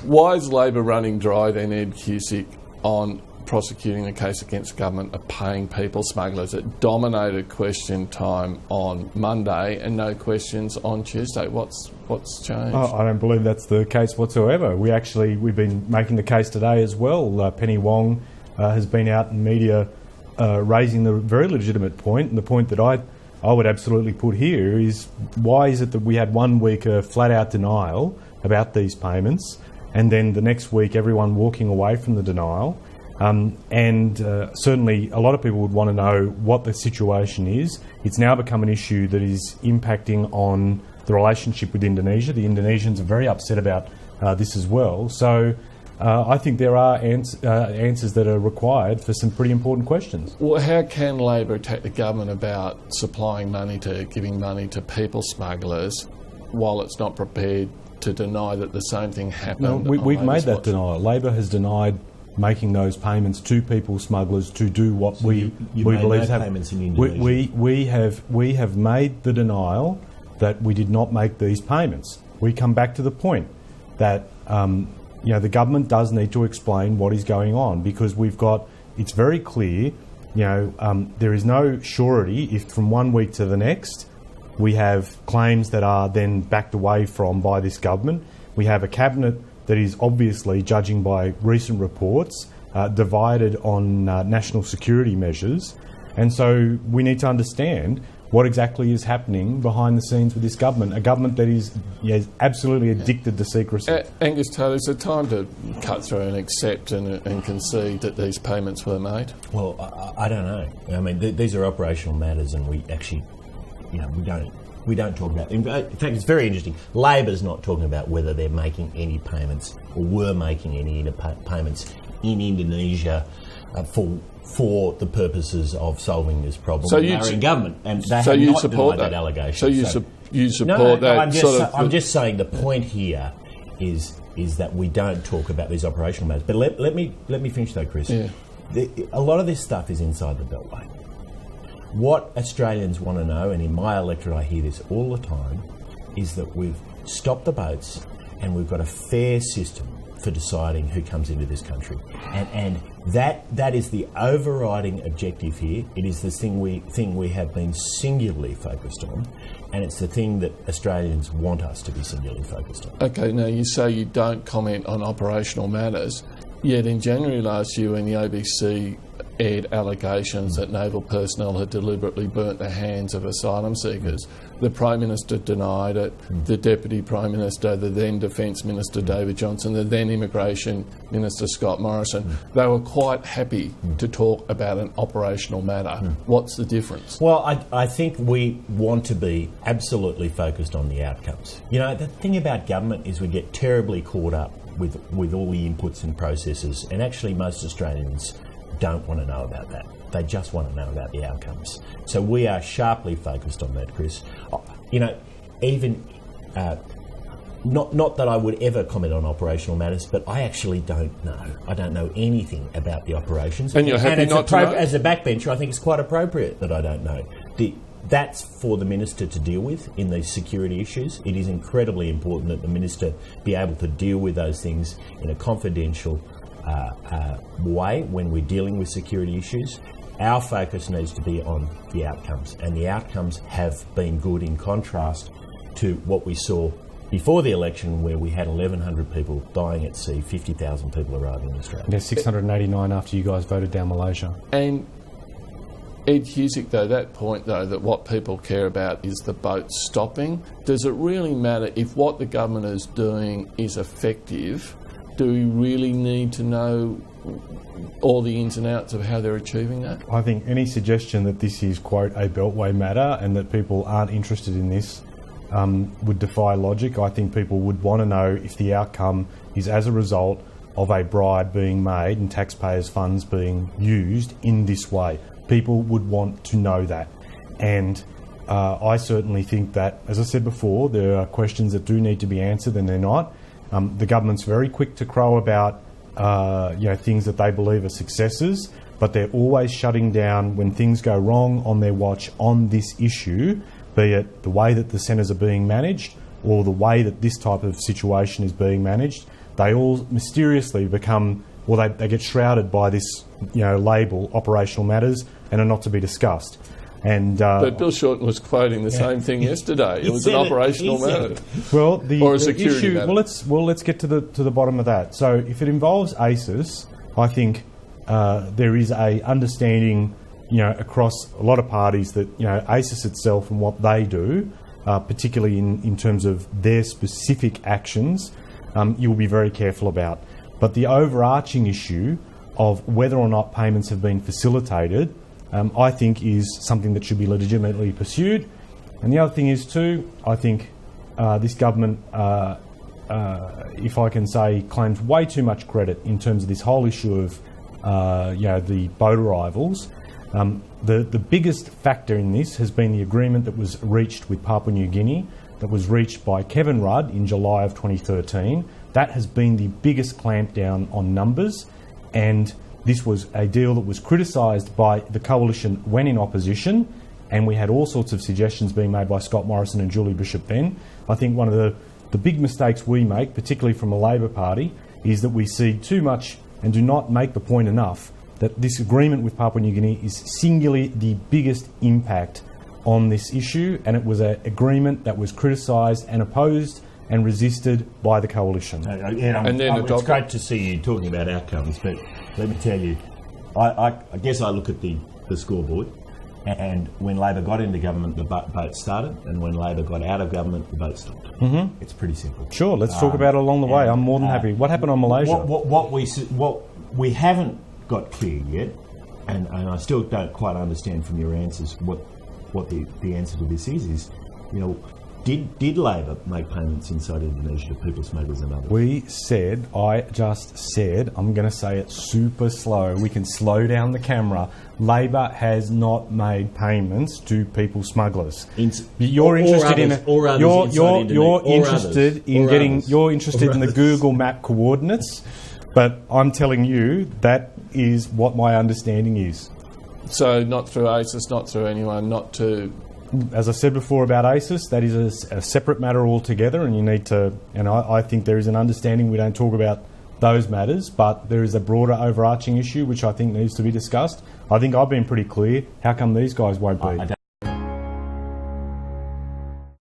Why is Labor running dry then, Ed Cusick, on prosecuting a case against the government of paying people smugglers? It dominated question time on Monday and no questions on Tuesday. What's changed? Oh, I don't believe that's the case whatsoever. We've been making the case today as well. Penny Wong has been out in media raising the very legitimate point, and the point that I would absolutely put here is, why is it that we had 1 week of flat-out denial about these payments, and then the next week everyone walking away from the denial? Certainly a lot of people would want to know what the situation is. It's now become an issue that is impacting on the relationship with Indonesia. The Indonesians are very upset about this as well. So I think there are answers that are required for some pretty important questions. Well, how can Labor attack the government about giving money to people smugglers while it's not prepared to deny that the same thing happened? No, we've made that denial. Labor has denied making those payments to people smugglers to do what we believe have. Payments in Indonesia. We have made the denial that we did not make these payments. We come back to the point that the government does need to explain what is going on, because it's very clear, there is no surety if from 1 week to the next we have claims that are then backed away from by this government. We have a cabinet that is obviously, judging by recent reports, divided on national security measures. And so we need to understand what exactly is happening behind the scenes with this government, a government that is absolutely addicted to secrecy. Angus Taylor, is it time to cut through and accept and concede that these payments were made? Well, I don't know. I mean, these are operational matters, and we actually, we don't talk about. In fact, it's very interesting. Labor's not talking about whether they're making any payments or were making any payments in Indonesia for the purposes of solving this problem. So they're in government, and they have not denied that allegation. So you support that? I'm just saying the point here is that we don't talk about these operational matters. But let me finish though, Chris. Yeah. A lot of this stuff is inside the Beltway. What Australians want to know, and in my electorate I hear this all the time, is that we've stopped the boats and we've got a fair system for deciding who comes into this country. And that is the overriding objective here. It is the thing we have been singularly focused on, and it's the thing that Australians want us to be singularly focused on. Okay, now you say you don't comment on operational matters, yet in January last year when the ABC aired allegations that naval personnel had deliberately burnt the hands of asylum seekers, the Prime Minister denied it, the Deputy Prime Minister, the then Defence Minister David Johnson, the then Immigration Minister Scott Morrison, they were quite happy to talk about an operational matter. What's the difference? Well, I think we want to be absolutely focused on the outcomes. The thing about government is we get terribly caught up with all the inputs and processes, and actually most Australians don't want to know about that. They just want to know about the outcomes. So we are sharply focused on that, Chris. Even not that I would ever comment on operational matters, but I actually don't know. I don't know anything about the operations. And you're happy not to know? As a backbencher, I think it's quite appropriate that I don't know. That's for the Minister to deal with in these security issues. It is incredibly important that the Minister be able to deal with those things in a confidential way when we're dealing with security issues. Our focus needs to be on the outcomes, and the outcomes have been good, in contrast to what we saw before the election, where we had 1,100 people dying at sea, 50,000 people arriving in Australia. There's 689 after you guys voted down Malaysia. And Ed Cusick, though, that point, though, that what people care about is the boat stopping, does it really matter if what the government is doing is effective? Do we really need to know all the ins and outs of how they're achieving that? I think any suggestion that this is, quote, a Beltway matter and that people aren't interested in this would defy logic. I think people would want to know if the outcome is as a result of a bribe being made and taxpayers' funds being used in this way. People would want to know that. And I certainly think that, as I said before, there are questions that do need to be answered and they're not. The government's very quick to crow about things that they believe are successes, but they're always shutting down when things go wrong on their watch on this issue, be it the way that the centres are being managed or the way that this type of situation is being managed. they all mysteriously become, well, they get shrouded by this, label, operational matters, and are not to be discussed. And but Bill Shorten was quoting the same thing yesterday. It was an operational matter. Well, or a security issue. matter. Let's get to the bottom of that. So, if it involves ASIS, I think there is a understanding, across a lot of parties that ASIS itself and what they do, particularly in terms of their specific actions, you'll be very careful about. But the overarching issue of whether or not payments have been facilitated, I think is something that should be legitimately pursued. And the other thing is too, I think this government, if I can say, claims way too much credit in terms of this whole issue of the boat arrivals. The biggest factor in this has been the agreement that was reached with Papua New Guinea, that was reached by Kevin Rudd in July of 2013. That has been the biggest clampdown on numbers, and this was a deal that was criticised by the coalition when in opposition, and we had all sorts of suggestions being made by Scott Morrison and Julie Bishop then. I think one of the big mistakes we make, particularly from a Labor Party, is that we see too much and do not make the point enough that this agreement with Papua New Guinea is singularly the biggest impact on this issue, and it was an agreement that was criticised and opposed and resisted by the coalition. It's great to see you talking about outcomes, but let me tell you, I guess I look at the scoreboard, and when Labor got into government, the boat started, and when Labor got out of government, the boat stopped. Mm-hmm. It's pretty simple. Sure, let's talk about it along the way. I'm more than happy. What happened on Malaysia? What we haven't got clear yet, and I still don't quite understand from your answers what the answer to this is, did Labor make payments inside Indonesia to people smugglers and others? I just said, I'm going to say it super slow. We can slow down the camera. Labor has not made payments to people smugglers. You're interested in the Google Map coordinates, but I'm telling you that is what my understanding is. So not through ASIS, not through anyone, not to... As I said before about ASIS, that is a separate matter altogether, and you need to... And I think there is an understanding we don't talk about those matters, but there is a broader overarching issue which I think needs to be discussed. I think I've been pretty clear. How come these guys won't be?